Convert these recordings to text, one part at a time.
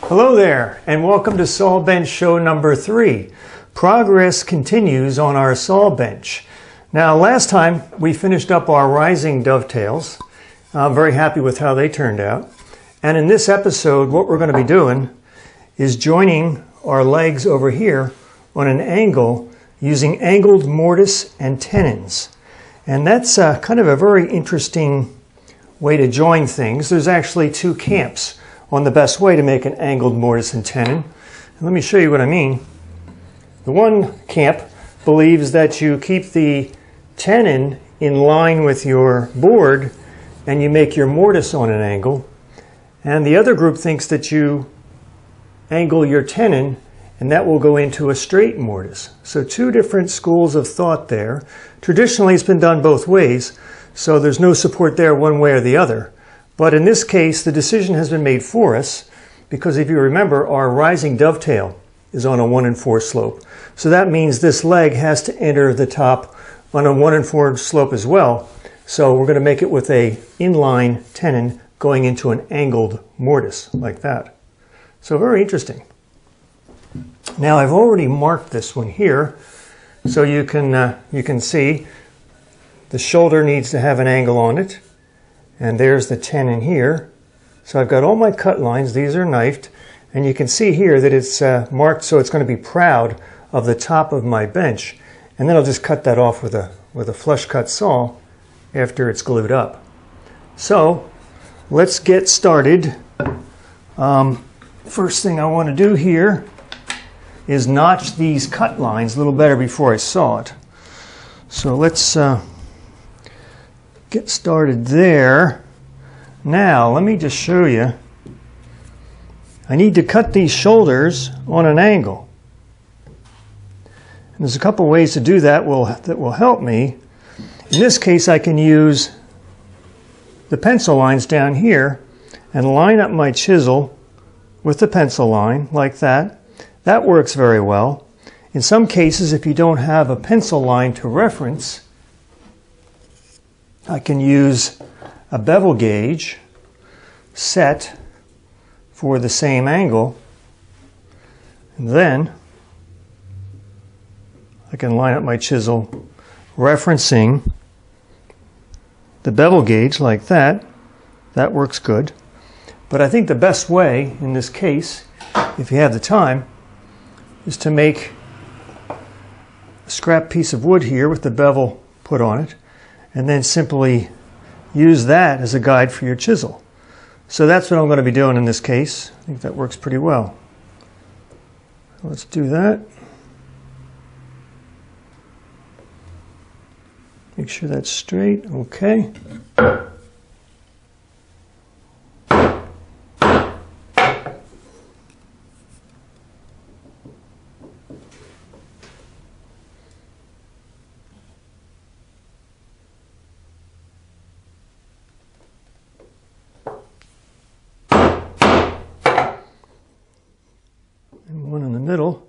Hello there, and welcome to saw bench show number 3. Progress continues on our saw bench. Now, last time we finished up our rising dovetails. I'm very happy with how they turned out. And in this episode, what we're going to be doing is joining our legs over here on an angle using angled mortise and tenons. And that's kind of a very interesting way to join things. There's actually two camps on the best way to make an angled mortise and tenon. And let me show you what I mean. The one camp believes that you keep the tenon in line with your board and you make your mortise on an angle. And the other group thinks that you angle your tenon and that will go into a straight mortise. So two different schools of thought there. Traditionally it's been done both ways, so there's no support there one way or the other. But in this case, the decision has been made for us because if you remember, our rising dovetail is on a 1 4 slope. So that means this leg has to enter the top on a 1 4 slope as well. So we're going to make it with a inline tenon going into an angled mortise like that. So very interesting. Now I've already marked this one here, so you can see the shoulder needs to have an angle on it, and there's the tenon here. So I've got all my cut lines. These are knifed, and you can see here that it's marked so it's going to be proud of the top of my bench, and then I'll just cut that off with a flush cut saw after it's glued up. So let's get started. First thing I want to do here is notch these cut lines a little better before I saw it. So let's get started there. Now let me just show you. I need to cut these shoulders on an angle. And there's a couple ways to do that that will help me. In this case, I can use the pencil lines down here and line up my chisel with the pencil line like that. That works very well. In some cases, if you don't have a pencil line to reference, I can use a bevel gauge set for the same angle. And then I can line up my chisel referencing the bevel gauge like that. That works good. But I think the best way in this case, if you have the time, is to make a scrap piece of wood here with the bevel put on it, and then simply use that as a guide for your chisel. So that's what I'm going to be doing in this case. I think that works pretty well. Let's do that. Make sure that's straight. Okay. And one in the middle.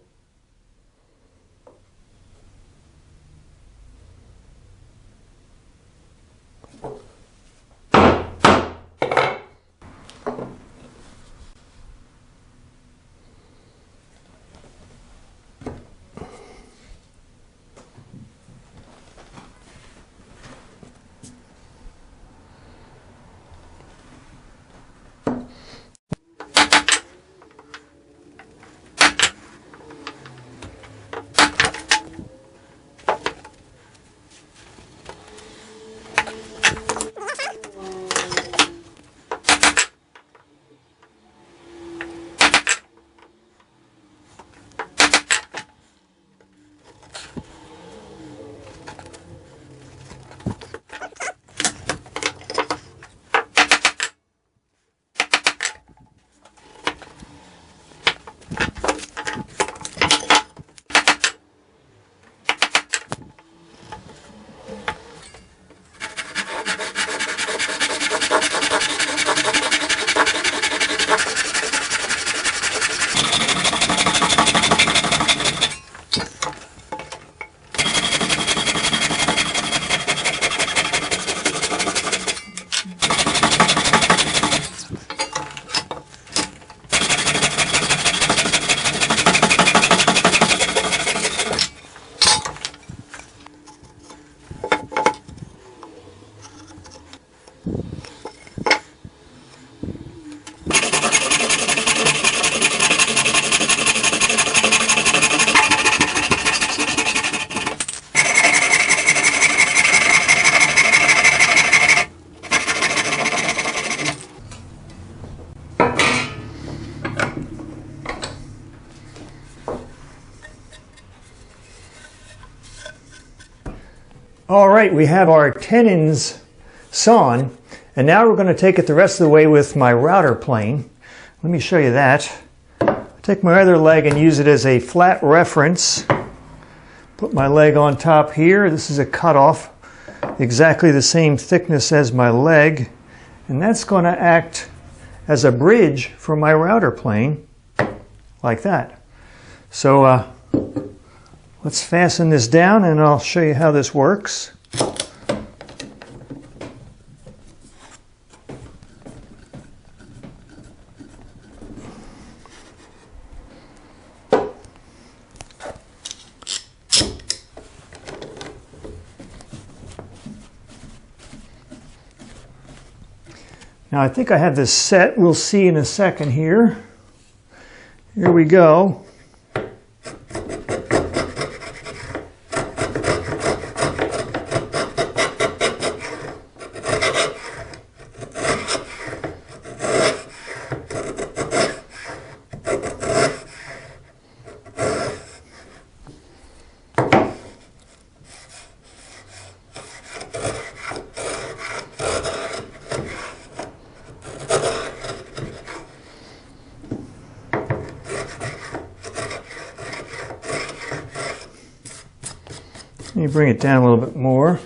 All right, we have our tenons sawn, and now we're going to take it the rest of the way with my router plane. Let me show you that. Take my other leg and use it as a flat reference. Put my leg on top here. This is a cutoff, exactly the same thickness as my leg, and that's going to act as a bridge for my router plane, like that. So let's fasten this down and I'll show you how this works. Now I think I have this set. We'll see in a second here. Here we go. Let me bring it down a little bit more.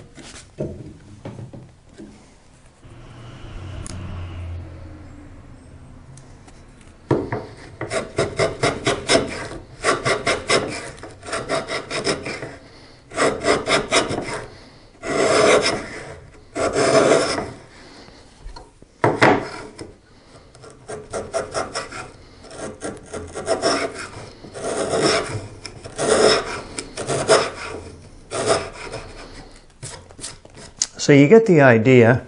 So you get the idea.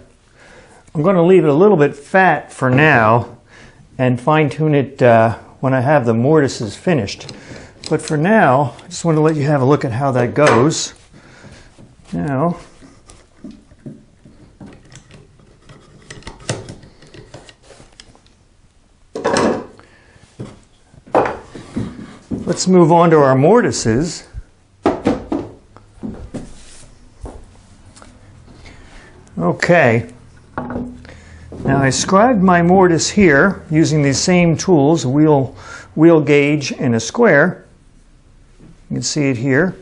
I'm going to leave it a little bit fat for now and fine-tune it when I have the mortises finished. But for now, I just want to let you have a look at how that goes. Now, let's move on to our mortises. Okay, now I scribed my mortise here using these same tools, a wheel gauge and a square. You can see it here.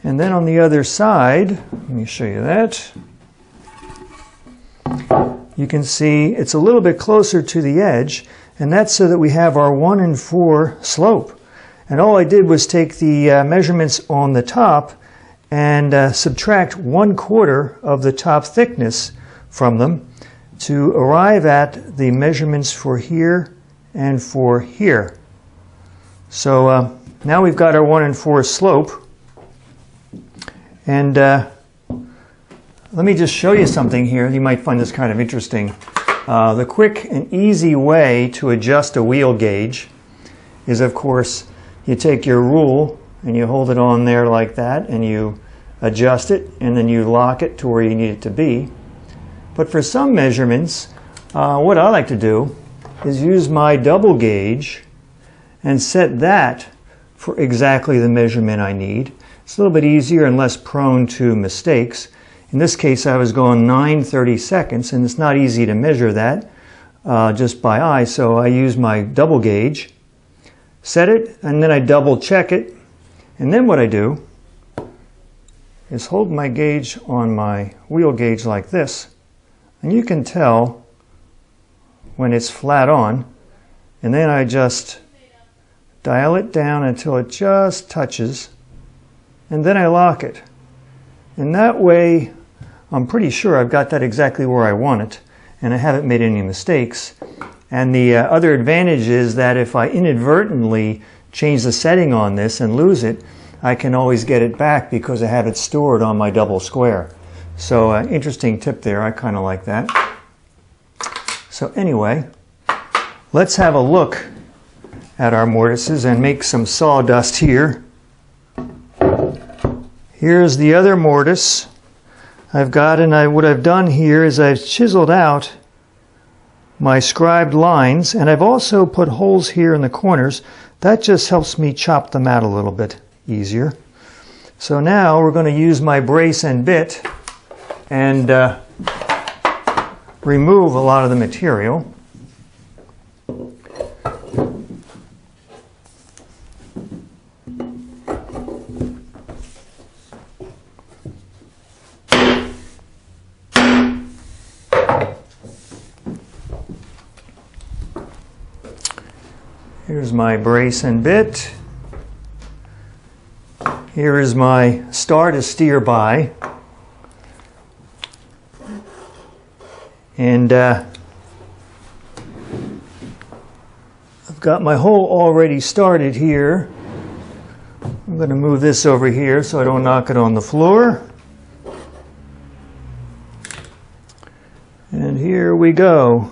And then on the other side, let me show you that. You can see it's a little bit closer to the edge, and that's so that we have our 1 4 slope. And all I did was take the measurements on the top and subtract 1/4 of the top thickness from them to arrive at the measurements for here and for here. So now we've got our 1 4 slope. And let me just show you something here. You might find this kind of interesting. The quick and easy way to adjust a wheel gauge is, of course, you take your rule and you hold it on there like that, and you adjust it, and then you lock it to where you need it to be. But for some measurements, what I like to do is use my double gauge and set that for exactly the measurement I need. It's a little bit easier and less prone to mistakes. In this case, I was going 9/32, and it's not easy to measure that just by eye, so I use my double gauge, set it, and then I double check it. And then what I do is hold my gauge on my wheel gauge like this, and you can tell when it's flat on, and then I just dial it down until it just touches, and then I lock it. And that way I'm pretty sure I've got that exactly where I want it, and I haven't made any mistakes. And the other advantage is that if I inadvertently change the setting on this and lose it, I can always get it back because I have it stored on my double square. So interesting tip there. I kind of like that. So anyway, let's have a look at our mortises and make some sawdust here. Here's the other mortise I've got, and what I've done here is I've chiseled out my scribed lines, and I've also put holes here in the corners. That just helps me chop them out a little bit easier. So now we're going to use my brace and bit and remove a lot of the material. Here's my brace and bit. Here is my star to steer by. And I've got my hole already started here. I'm going to move this over here so I don't knock it on the floor. And here we go.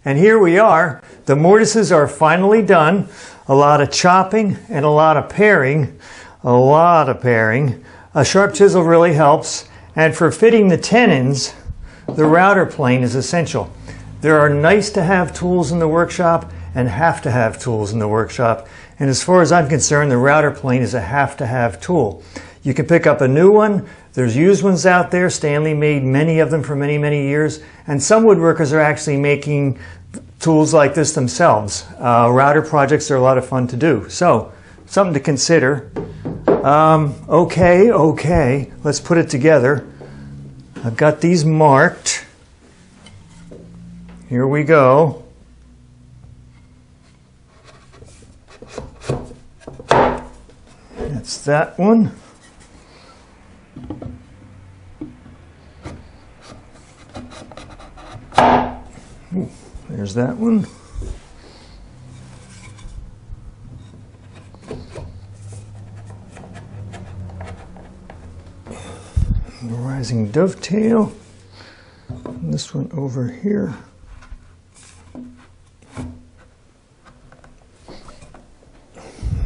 And here we are. The mortises are finally done. A lot of chopping and a lot of paring. A lot of paring. A sharp chisel really helps. And for fitting the tenons, the router plane is essential. There are nice to have tools in the workshop and have to have tools in the workshop. And as far as I'm concerned, the router plane is a have to have tool. You can pick up a new one. There's used ones out there. Stanley made many of them for many, many years. And some woodworkers are actually making tools like this themselves. Router projects are a lot of fun to do. So, something to consider. Okay, let's put it together. I've got these marked. Here we go. That's that one. There's that one. The rising dovetail. And this one over here.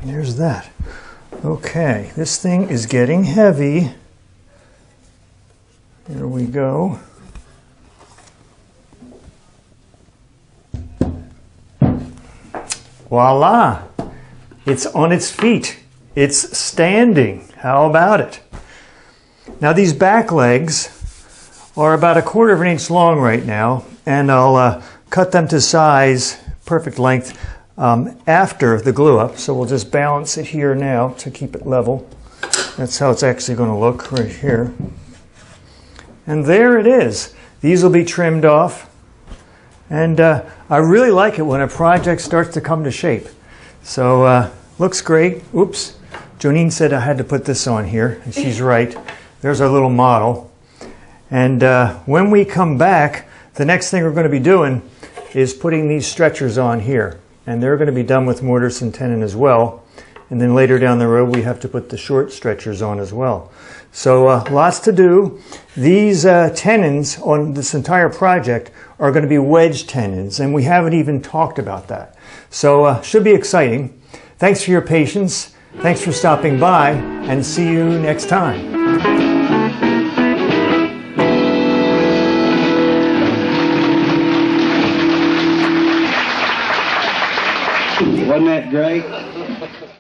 There's that. Okay, this thing is getting heavy. Here we go. Voila! It's on its feet. It's standing. How about it? Now these back legs are about 1/4 inch long right now, and I'll cut them to size, perfect length, after the glue up. So we'll just balance it here now to keep it level. That's how it's actually going to look right here. And there it is. These will be trimmed off. And I really like it when a project starts to come to shape. So looks great. Oops. Jonine said I had to put this on here, and she's right. There's our little model. And when we come back, the next thing we're going to be doing is putting these stretchers on here. And they're going to be done with mortise and tenon as well. And then later down the road, we have to put the short stretchers on as well. So lots to do. These tenons on this entire project are going to be wedged tenons, and we haven't even talked about that. So should be exciting. Thanks for your patience. Thanks for stopping by, and see you next time. Wasn't that great?